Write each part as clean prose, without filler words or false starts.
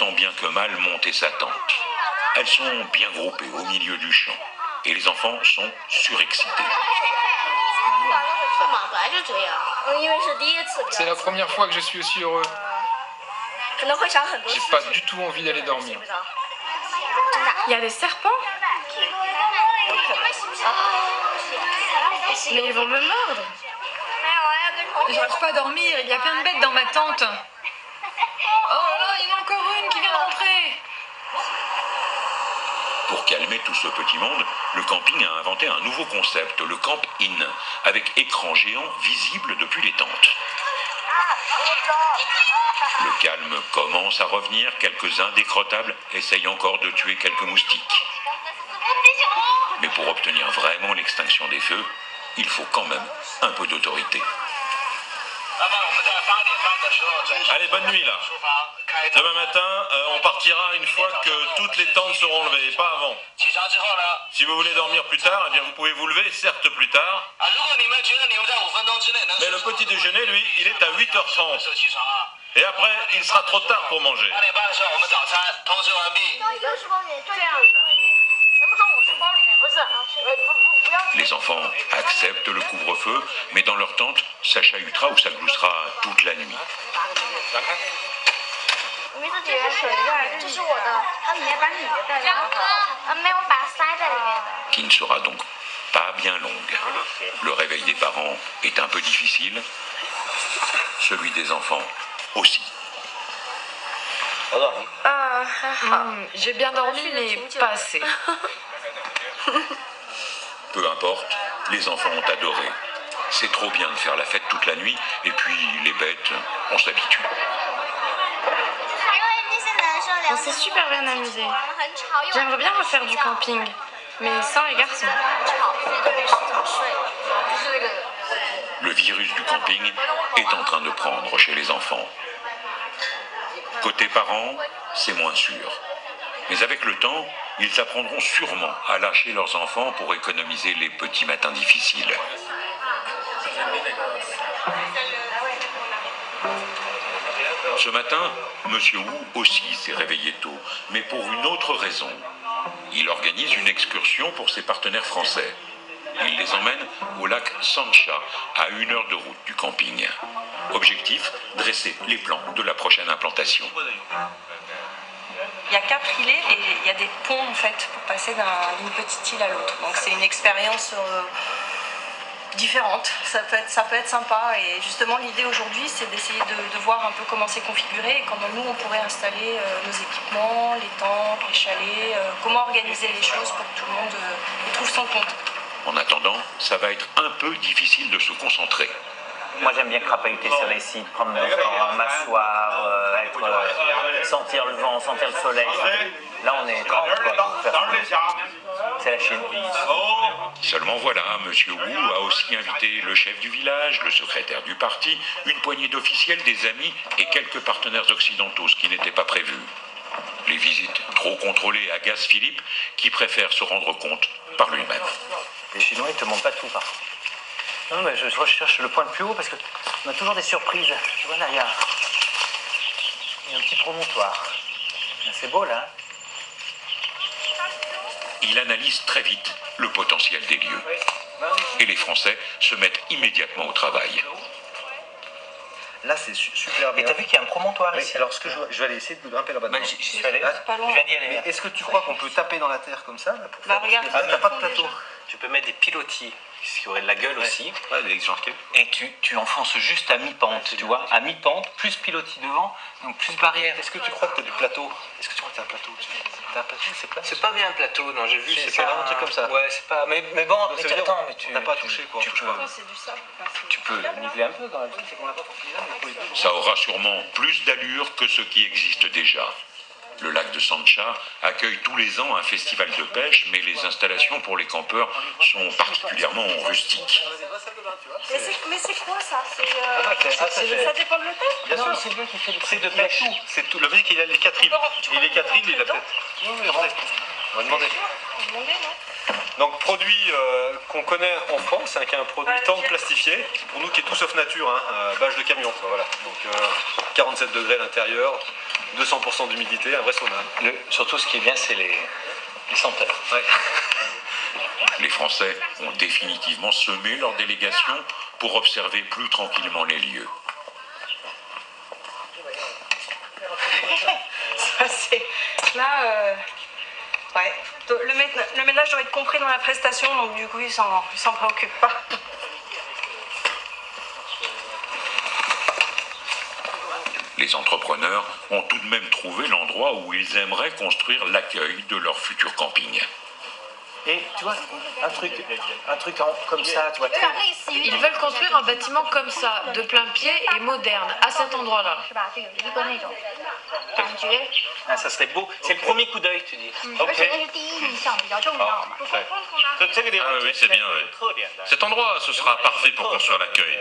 tant bien que mal monter sa tente. Elles sont bien groupées au milieu du champ et les enfants sont surexcités. C'est la première fois que je suis aussi heureux. J'ai pas du tout envie d'aller dormir. Il y a des serpents? Mais ils vont me mordre. J'arrive pas à dormir, il y a plein de bêtes dans ma tente. Oh là, il y en a encore une qui vient de rentrer. Pour calmer tout ce petit monde, le camping a inventé un nouveau concept, le camp-in, avec écran géant visible depuis les tentes. Le calme commence à revenir, quelques-uns décrottables essayent encore de tuer quelques moustiques. Mais pour obtenir vraiment l'extinction des feux, il faut quand même un peu d'autorité. Allez, bonne nuit là. Demain matin, on partira une fois que toutes les tentes seront levées, et pas avant. Si vous voulez dormir plus tard, eh bien vous pouvez vous lever, certes plus tard. Mais le petit déjeuner, lui, il est à 8h30. Et après, il sera trop tard pour manger. Les enfants acceptent le couvre-feu, mais dans leur tente, ça chahutera ou ça gloussera toute la nuit. Qui ne sera donc pas bien longue. Le réveil des parents est un peu difficile, celui des enfants aussi. J'ai bien dormi, mais pas assez. Peu importe, les enfants ont adoré. C'est trop bien de faire la fête toute la nuit, et puis les bêtes, on s'habitue. On s'est super bien amusé. J'aimerais bien refaire du camping, mais sans les garçons. Le virus du camping est en train de prendre chez les enfants. Côté parents, c'est moins sûr. Mais avec le temps, ils apprendront sûrement à lâcher leurs enfants pour économiser les petits matins difficiles. Ce matin, Monsieur Wu aussi s'est réveillé tôt, mais pour une autre raison. Il organise une excursion pour ses partenaires français. Il les emmène au lac Sancha, à 1 heure de route du camping. Objectif, dresser les plans de la prochaine implantation. Il y a 4 îlets et il y a des ponts en fait pour passer d'une petite île à l'autre. Donc c'est une expérience différente, ça peut être sympa. Et justement l'idée aujourd'hui c'est d'essayer de voir un peu comment c'est configuré et comment nous on pourrait installer nos équipements, les tentes, les chalets, comment organiser les choses pour que tout le monde y trouve son compte. En attendant, ça va être un peu difficile de se concentrer. Moi j'aime bien crapahuter sur les sites, prendre mon temps, m'asseoir, sentir le vent, sentir le soleil. Là on est 30 pour faire ça. C'est la Chine. Seulement voilà, Monsieur Wu a aussi invité le chef du village, le secrétaire du parti, une poignée d'officiels, des amis et quelques partenaires occidentaux, ce qui n'était pas prévu. Les visites trop contrôlées agacent Philippe, qui préfère se rendre compte par lui-même. Les Chinois ils te montrent pas tout par contre. Non, mais je recherche le point le plus haut parce qu'on a toujours des surprises. Tu vois là, il y a un petit promontoire. C'est beau là. Il analyse très vite le potentiel des lieux. Et les Français se mettent immédiatement au travail. Là, c'est super bien. Et t'as vu qu'il y a un promontoire ici? Alors, ce que je vais aller essayer de grimper là-bas. J'y suis allé. Pas loin. Je viens d'y aller. Mais est-ce que tu crois qu'on peut taper dans la terre comme ça là, pour faire... Regarde, T'as pas de plateau. Tu peux mettre des pilotis, qui auraient de la gueule aussi. Ouais, des genre Et tu enfonces juste à mi-pente, tu vois, à mi-pente, plus pilotis devant, donc plus barrière. Est-ce que tu crois que t'as du plateau? Est-ce que tu crois que t'as un plateau? T'as un plateau, c'est plat? C'est pas bien un plateau, non, j'ai vu, C'est vraiment un truc comme ça. Ouais, c'est pas. Mais bon, Donc, mais ça veut dire attends, mais tu. t'as pas touché quoi. Tu peux, c'est du sable. tu peux niveler un peu quand même. C'est qu'on l'a pas forcément, mais pour les deux. Ça aura sûrement plus d'allure que ce qui existe déjà. Le lac de Sancha accueille tous les ans un festival de pêche, mais les installations pour les campeurs sont particulièrement rustiques. Mais c'est quoi ça? Ça dépend de l'hôtel? Bien sûr, c'est lui qui fait le c'est de pêche. C'est tout. Le fait qu'il a les 4 îles. Et les 4 îles, il a peut-être. On va demander. Donc produit qu'on connaît en France, hein, qui est un produit tente plastifié, pour nous qui est tout sauf nature, hein, bâche de camion, quoi, voilà. Donc 47 degrés à l'intérieur, 200% d'humidité, un vrai sauna. Surtout, ce qui est bien, c'est les senteurs. Ouais. Les Français ont définitivement semé leur délégation pour observer plus tranquillement les lieux. Ça, c'est... Là, ouais. Le ménage doit être compris dans la prestation, donc du coup, ils s'en préoccupent pas. Les entrepreneurs ont tout de même trouvé l'endroit où ils aimeraient construire l'accueil de leur futur camping. Et tu vois, un truc comme ça, tu vois, très... Ils veulent construire un bâtiment comme ça, de plein pied et moderne, à cet endroit-là. Ah, ça serait beau. C'est le premier coup d'œil, tu dis. Ok. Ah oui, c'est bien. Oui. Cet endroit, ce sera parfait pour construire l'accueil.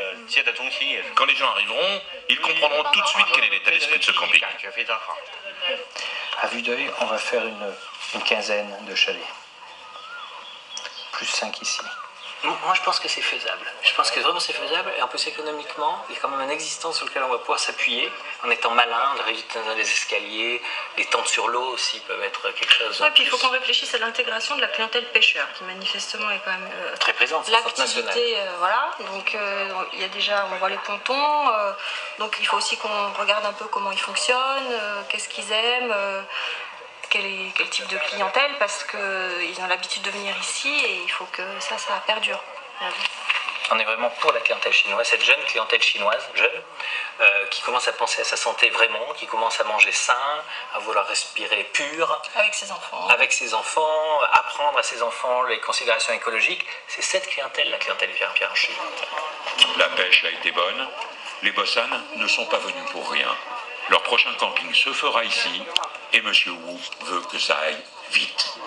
Quand les gens arriveront, ils comprendront tout de suite quel est l'état d'esprit de ce camping. À vue d'œil, on va faire une quinzaine de chalets. Plus 5 ici. Moi, je pense que c'est faisable. Je pense que vraiment c'est faisable. Et en plus, économiquement, il y a quand même un existant sur lequel on va pouvoir s'appuyer en étant malin, on évite dans les escaliers. Les tentes sur l'eau aussi peuvent être quelque chose. Ouais, puis il faut qu'on réfléchisse à l'intégration de la clientèle pêcheur, qui manifestement est quand même très présente. C'est l'activité, voilà. Donc il y a déjà, on voit les pontons. Donc il faut aussi qu'on regarde un peu comment ils fonctionnent, qu'est-ce qu'ils aiment. Quel type de clientèle, parce qu'ils ont l'habitude de venir ici et il faut que ça perdure. On est vraiment pour la clientèle chinoise, cette jeune clientèle chinoise, qui commence à penser à sa santé vraiment, qui commence à manger sain, à vouloir respirer pur. Avec ses enfants. Avec ses enfants, apprendre à ses enfants les considérations écologiques. C'est cette clientèle, la clientèle vient en Chine. La pêche a été bonne, les Bossan ne sont pas venus pour rien. Leur prochain camping se fera ici et M. Wu veut que ça aille vite.